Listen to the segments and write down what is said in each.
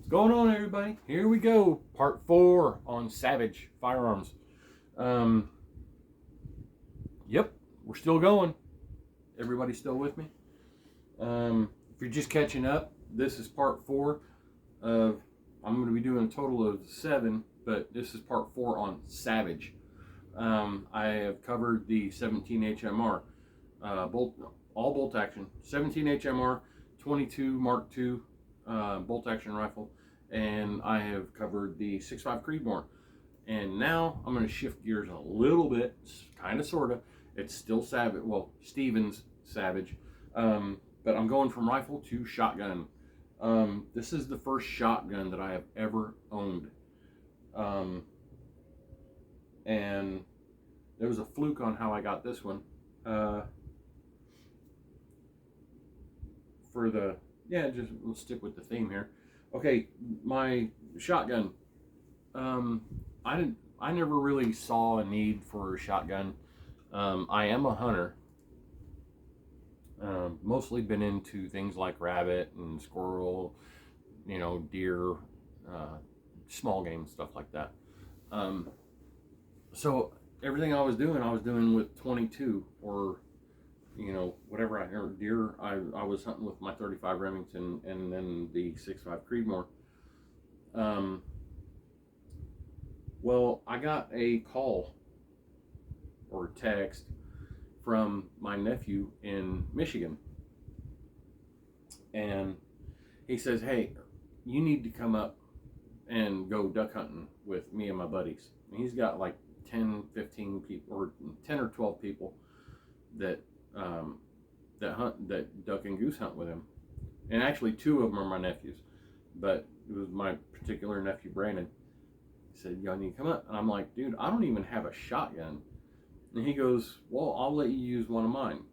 What's going on, everybody? Here we go, part 4 on Savage Firearms. Um, yep, we're still going. Everybody still with me? If you're just catching up, this is part 4 of, I'm going to be doing a total of 7, but this is part 4 on Savage. I have covered the 17 HMR, all bolt action, 17 HMR, 22 Mark II bolt action rifle, and I have covered the 6.5 Creedmoor. And now I'm going to shift gears a little bit, kind of, sort of. It's still Savage, well, Stevens Savage, but I'm going from rifle to shotgun. This is the first shotgun that I have ever owned. And there was a fluke on how I got this one. Let's stick with the theme here. Okay, my shotgun. I never really saw a need for a shotgun. I am a hunter. Mostly been into things like rabbit and squirrel, deer, small game, stuff like that. So everything I was doing with 22 or whatever I heard deer. I was hunting with my 35 Remington and then the 6.5 Creedmoor. Well, I got a call or text from my nephew in Michigan, and he says, "Hey, you need to come up and go duck hunting with me and my buddies." And he's got like 10, 15 people, or 10 or 12 people that that duck and goose hunt with him. And actually 2 of them are my nephews, but it was my particular nephew Brandon. He said, "Y'all need to come up." And I'm like, "Dude, I don't even have a shotgun." And he goes, "Well, I'll let you use one of mine."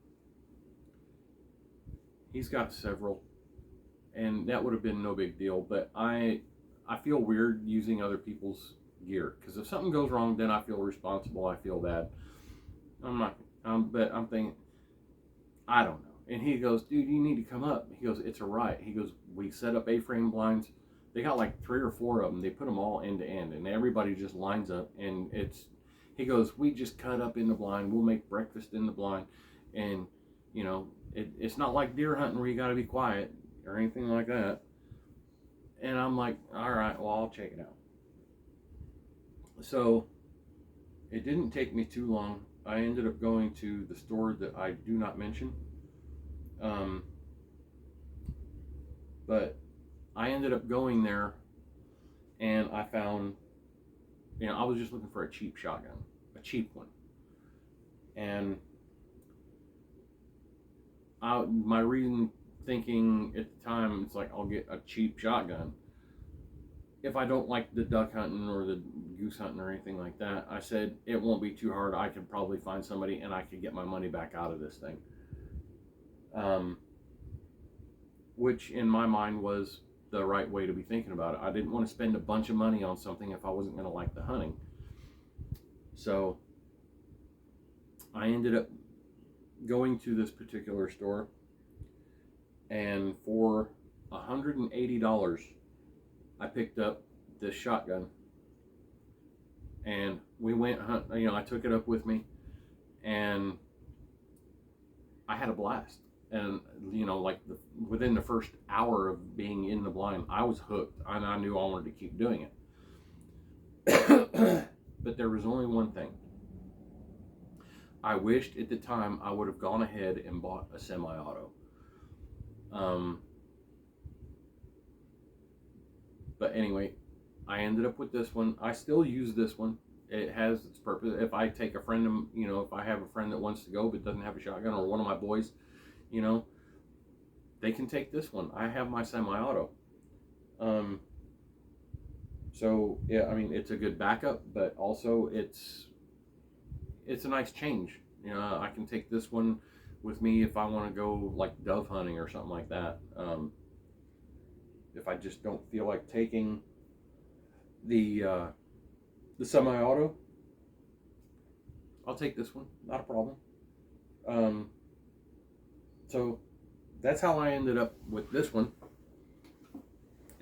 He's got several, and that would have been no big deal, but I feel weird using other people's gear, because if something goes wrong, then I feel responsible. I feel bad. But I'm thinking, I don't know. And he goes, "Dude, you need to come up." He goes, "It's a riot." He goes, "We set up A-frame blinds. They got like 3 or 4 of them. They put them all end to end, and everybody just lines up. And he goes, "We just cut up in the blind. We'll make breakfast in the blind. And, it's not like deer hunting where you got to be quiet or anything like that." And I'm like, "All right, well, I'll check it out." So it didn't take me too long. I ended up going to the store that I do not mention. But I ended up going there, and I found, I was just looking for a cheap shotgun, a cheap one. And my reason thinking at the time, it's like, I'll get a cheap shotgun. If I don't like the duck hunting or the goose hunting or anything like that, I said, it won't be too hard. I could probably find somebody and I could get my money back out of this thing. Which in my mind was the right way to be thinking about it. I didn't want to spend a bunch of money on something if I wasn't going to like the hunting. So I ended up going to this particular store, and for $180, I picked up this shotgun, and we went hunt. I took it up with me, and I had a blast. And within the first hour of being in the blind, I was hooked, and I knew I wanted to keep doing it. But there was only one thing. I wished at the time I would have gone ahead and bought a semi-auto. But anyway, I ended up with this one. I still use this one. It has its purpose. If I take a friend, if I have a friend that wants to go but doesn't have a shotgun, or one of my boys, they can take this one. I have my semi-auto. So yeah, it's a good backup, but also it's a nice change. I can take this one with me if I want to go like dove hunting or something like that. If I just don't feel like taking the semi-auto, I'll take this one, not a problem. So that's how I ended up with this one.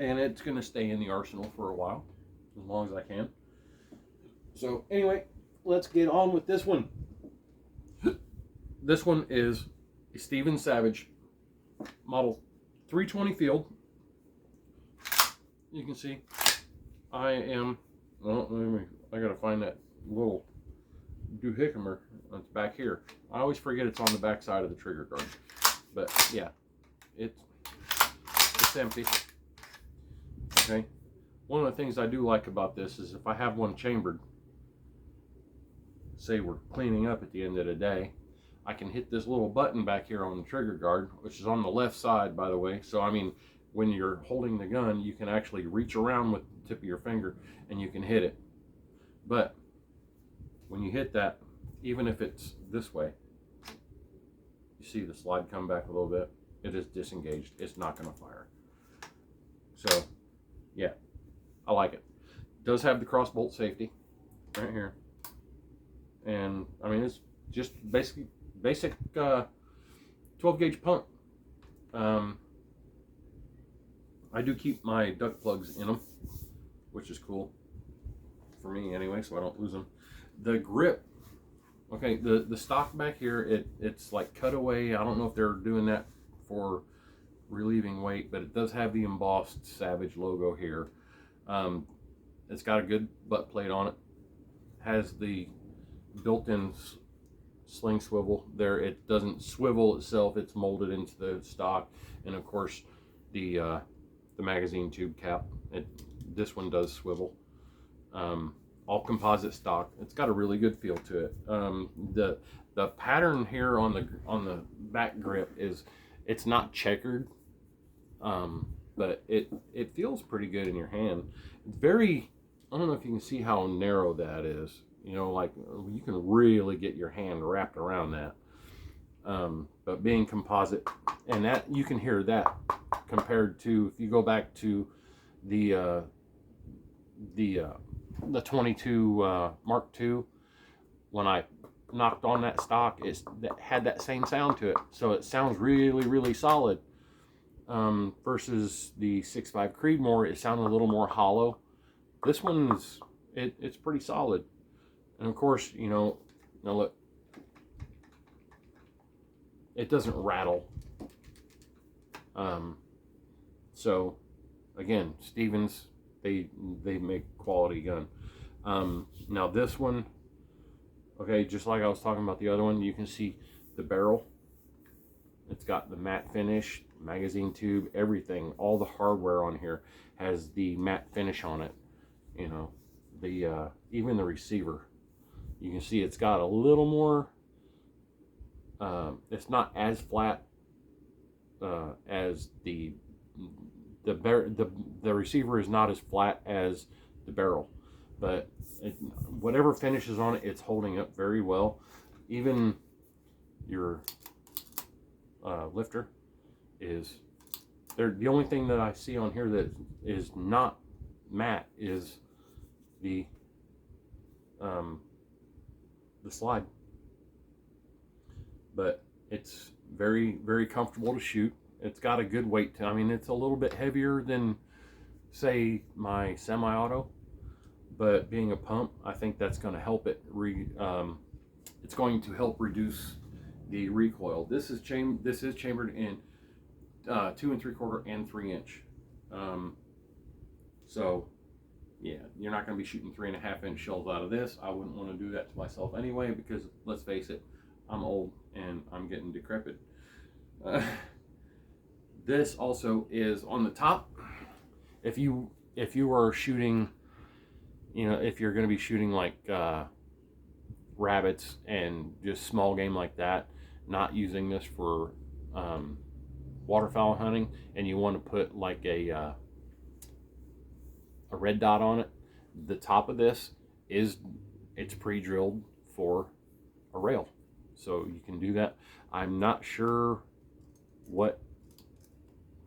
and it's going to stay in the arsenal for a while, as long as I can. So anyway, let's get on with this one. This one is a Steven Savage model 320 field. You can see I gotta find that little doohickemer that's back here. I always forget it's on the back side of the trigger guard, but yeah, it's empty. Okay, one of the things I do like about this is if I have one chambered, say we're cleaning up at the end of the day, I can hit this little button back here on the trigger guard, which is on the left side, by the way. So I mean, when you're holding the gun, you can actually reach around with the tip of your finger and you can hit it. But when you hit that, even if it's this way, you see the slide come back a little bit, it is disengaged. It's not going to fire. So yeah, I like it. It does have the cross bolt safety right here. And I mean, it's just basic 12 gauge pump. I do keep my duct plugs in them, which is cool for me anyway, so I don't lose them. The grip, okay, the stock back here, it's like cutaway. I don't know if they're doing that for relieving weight, but it does have the embossed Savage logo here. It's got a good butt plate on it. Has the built-in sling swivel there. It doesn't swivel itself, it's molded into the stock. And of course the magazine tube cap, this one does swivel. All composite stock. It's got a really good feel to it. The pattern here on the back grip it's not checkered, but it feels pretty good in your hand. It's very, I don't know if you can see how narrow that is. You know, like you can really get your hand wrapped around that. But being composite, and that you can hear that compared to, if you go back to the 22 Mark II, when I knocked on that stock, it had that same sound to it. So it sounds really, really solid. Versus the 6.5 Creedmoor, it sounded a little more hollow. This one's it's pretty solid. And of course, you know, now look, it doesn't rattle. So again, Stevens, they make quality gun. Now this one, okay, just like I was talking about the other one, you can see the barrel. It's got the matte finish, magazine tube, everything. All the hardware on here has the matte finish on it. You know, the even the receiver, you can see it's got a little more. It's not as flat as the receiver is not as flat as the barrel, but whatever finishes on it, it's holding up very well. Even your lifter is there. The only thing that I see on here that is not matte is the slide, but it's very, very comfortable to shoot. It's got a good weight to, I mean, it's a little bit heavier than, say, my semi-auto, but being a pump, I think that's going to help it. It's going to help reduce the recoil. This is chambered in 2 3/4 and 3 inch. So yeah, you're not going to be shooting 3.5 inch shells out of this. I wouldn't want to do that to myself anyway, because let's face it, I'm old and I'm getting decrepit. This also is on the top. If you are shooting, you know, if you're going to be shooting like rabbits and just small game like that, not using this for waterfowl hunting, and you want to put like a red dot on it, the top of this it's pre-drilled for a rail, so you can do that. I'm not sure what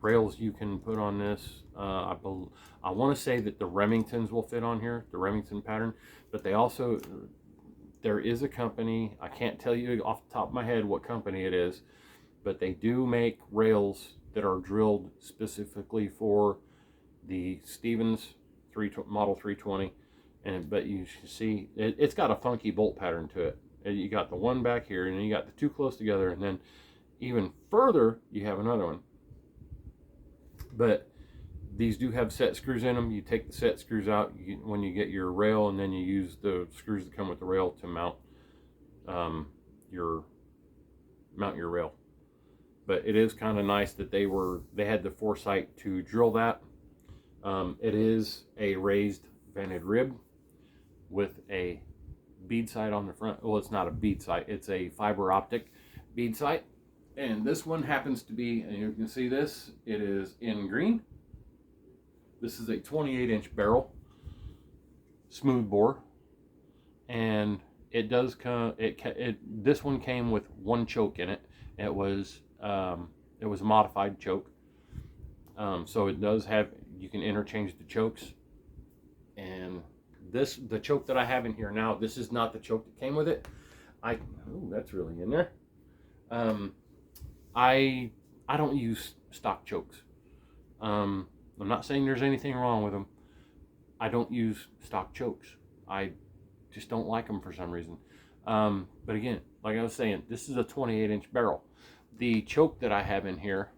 rails you can put on this. I want to say that the Remingtons will fit on here, the Remington pattern, but there is a company, I can't tell you off the top of my head what company it is, but they do make rails that are drilled specifically for the Stevens model 320, but you can see it's got a funky bolt pattern to it. You got the one back here, and then you got the two close together, and then even further you have another one. But these do have set screws in them. You take the set screws out when you get your rail, and then you use the screws that come with the rail to mount your rail. But it is kind of nice that they had the foresight to drill that. It is a raised vented rib with a bead sight on the front. Well, it's not a bead sight, it's a fiber optic bead sight. And this one happens to be, and you can see this, it is in green. This is a 28-inch barrel, smooth bore, and it does come. This one came with one choke in it. It was a modified choke, so it does have. You can interchange the chokes, and the choke that I have in here now. This is not the choke that came with it. Oh, that's really in there. I don't use stock chokes. I'm not saying there's anything wrong with them. I don't use stock chokes. I just don't like them for some reason. But again, like I was saying, this is a 28-inch barrel. The choke that I have in here,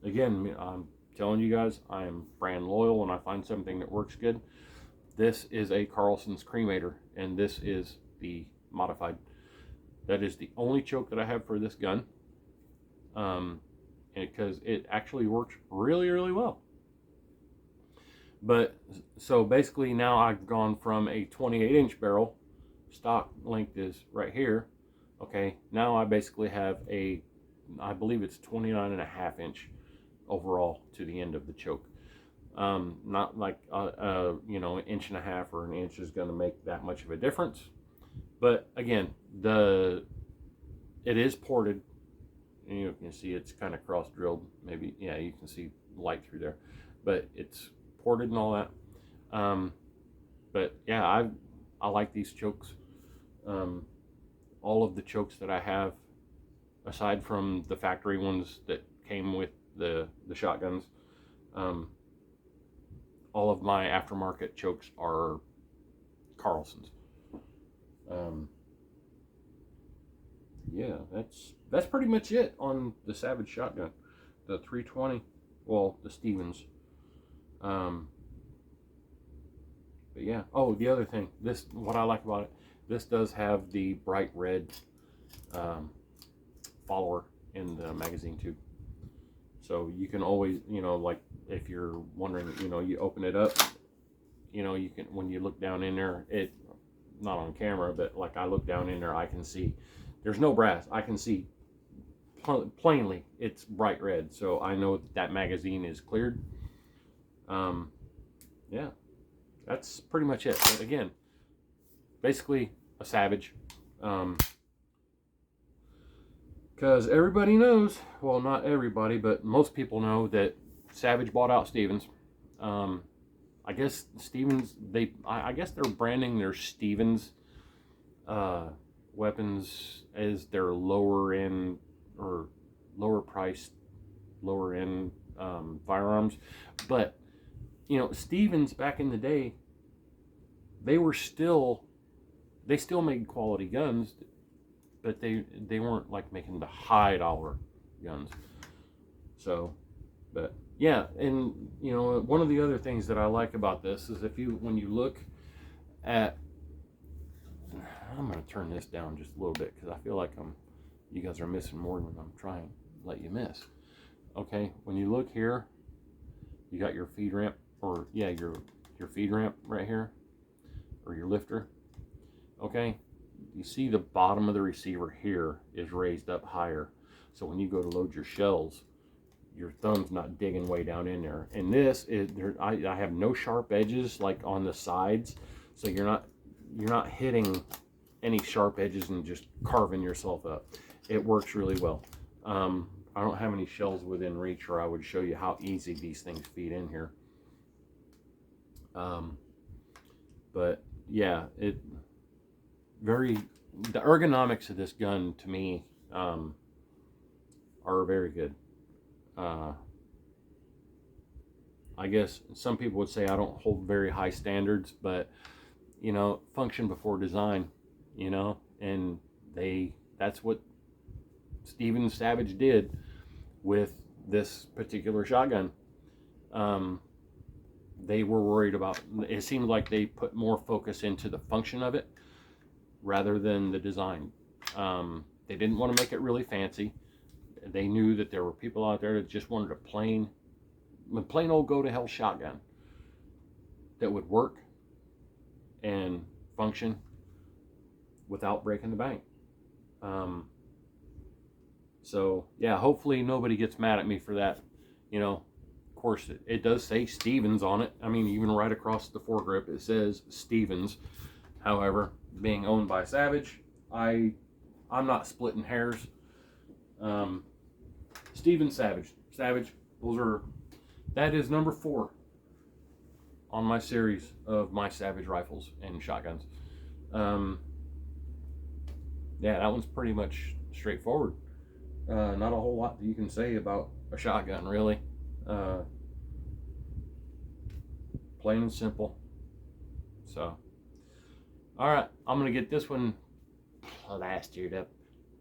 again, I'm telling you guys, I am brand loyal when I find something that works good. This is a Carlson's Cremator, and this is the modified. That is the only choke that I have for this gun. Because it actually works really, really well. But so basically now I've gone from a 28-inch barrel, stock length is right here. Okay, now I basically have I believe it's 29.5-inch overall to the end of the choke. Not like you know, an inch and a half or an inch is going to make that much of a difference. But again, it is ported. And you can see it's kind of cross drilled. Maybe, yeah, you can see light through there, but it's ported and all that. But yeah, I like these chokes. All of the chokes that I have, aside from the factory ones that came with the shotguns, all of my aftermarket chokes are Carlson's. Yeah, that's pretty much it on the Savage shotgun, the 320. Well, the Stevens. But yeah. Oh, the other thing. What I like about it. This does have the bright red follower in the magazine tube. So you can always, you know, like if you're wondering, you know, you open it up. You know, you can, when you look down in there, not on camera, but like I look down in there, I can see. There's no brass. I can see plainly it's bright red, so I know that magazine is cleared. Yeah, that's pretty much it. But again, basically a Savage. Because everybody knows, well, not everybody, but most people know that Savage bought out Stevens. I guess Stevens, I guess they're branding their Stevens weapons as their lower end or lower priced, lower end firearms. But you know, Stevens back in the day, they still made quality guns, but they weren't like making the high dollar guns. So, but yeah, and you know, one of the other things that I like about this is when you look at, I'm going to turn this down just a little bit because I feel like you guys are missing more than I'm trying to let you miss. Okay, when you look here, you got your feed ramp, or yeah, your feed ramp right here, or your lifter. Okay, you see the bottom of the receiver here is raised up higher, so when you go to load your shells, your thumb's not digging way down in there. And this is I have no sharp edges like on the sides, so you're not hitting any sharp edges and just carving yourself up. It works really well. I don't have any shells within reach, or I would show you how easy these things feed in here. But yeah, the ergonomics of this gun to me are very good. I guess some people would say I don't hold very high standards, but you know, function before design, you know, and that's what Stevens Savage did with this particular shotgun. They were worried about, it seemed like they put more focus into the function of it rather than the design. They didn't want to make it really fancy. They knew that there were people out there that just wanted a plain old go to hell shotgun that would work and function without breaking the bank. So yeah, hopefully nobody gets mad at me for that. You know, of course it does say Stevens on it. I mean, even right across the foregrip it says Stevens. However, being owned by Savage, I'm not splitting hairs. Stevens Savage, that is number 4 on my series of my Savage rifles and shotguns. Yeah, that one's pretty much straightforward. Not a whole lot that you can say about a shotgun, really. Plain and simple. So, all right, I'm gonna get this one plastered up.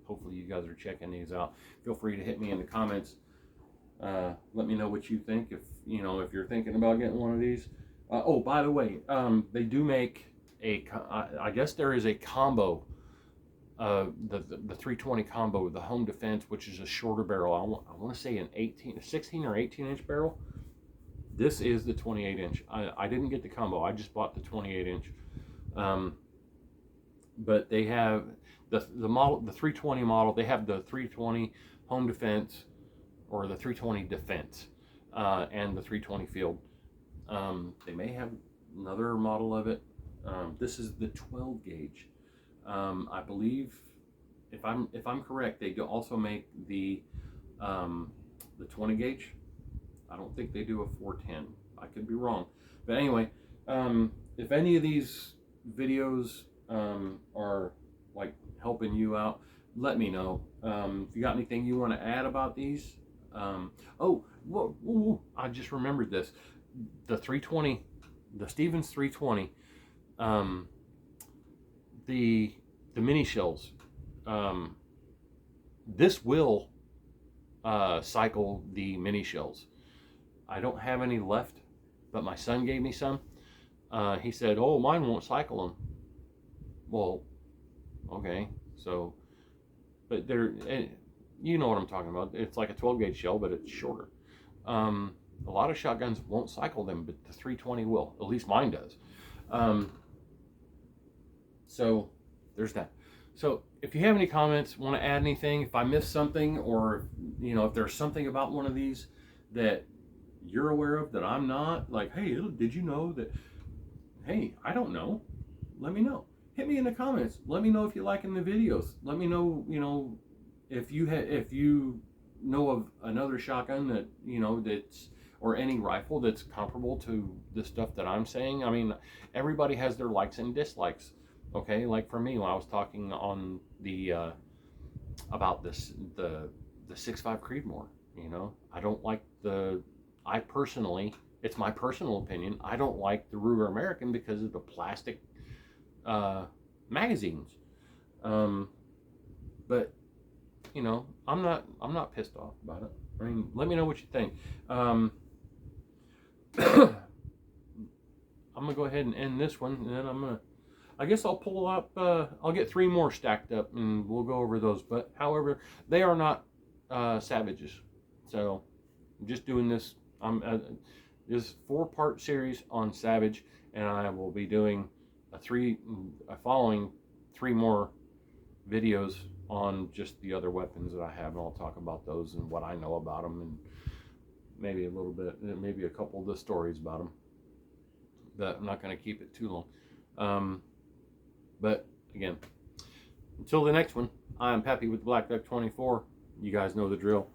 Hopefully you guys are checking these out. Feel free to hit me in the comments. Let me know what you think, if you're thinking about getting one of these. Oh, by the way, they do make I guess there is a combo, the 320 combo, the Home Defense, which is a shorter barrel. I want to say an 16 or 18 inch barrel. This is the 28 inch. I didn't get the combo. I just bought the 28 inch. But they have the model, the 320 model. They have the 320 Home Defense, or the 320 Defense, and the 320 Field. They may have another model of it. This is the 12 gauge. I believe, if I'm correct, they do also make the 20 gauge. I don't think they do a 410. I could be wrong, but anyway, if any of these videos are like helping you out, let me know. If you got anything you want to add about these. I just remembered this. The 320, the Stevens 320, the mini shells. This will cycle the mini shells. I don't have any left, but my son gave me some. He said, "Oh, mine won't cycle them." Well, okay, so, but they're, you know what I'm talking about. It's like a 12 gauge shell, but it's shorter. A lot of shotguns won't cycle them, but the 320 will. At least mine does. So there's that. So if you have any comments, want to add anything, if I missed something, or if there's something about one of these that you're aware of that I'm not, like, hey, did you know that? Hey, I don't know. Let me know. Hit me in the comments. Let me know if you're liking the videos. Let me know, if you know of another shotgun that that's, or any rifle that's comparable to the stuff that I'm saying. I mean, everybody has their likes and dislikes. Okay, like for me, when I was talking on the about the 6.5 Creedmoor, I don't like I personally, it's my personal opinion, I don't like the Ruger American because of the plastic magazines. But I'm not pissed off about it. I mean, let me know what you think. I'm gonna go ahead and end this one, and then I guess I'll pull up, I'll get 3 more stacked up and we'll go over those. But however, they are not Savages. So I'm just doing this. This 4-part series on Savage, and I will be doing following 3 more videos on just the other weapons that I have, and I'll talk about those and what I know about them, and maybe a little bit, maybe a couple of the stories about them. But I'm not going to keep it too long. But again, until the next one, I'm Pappy with Black Duck 24. You guys know the drill.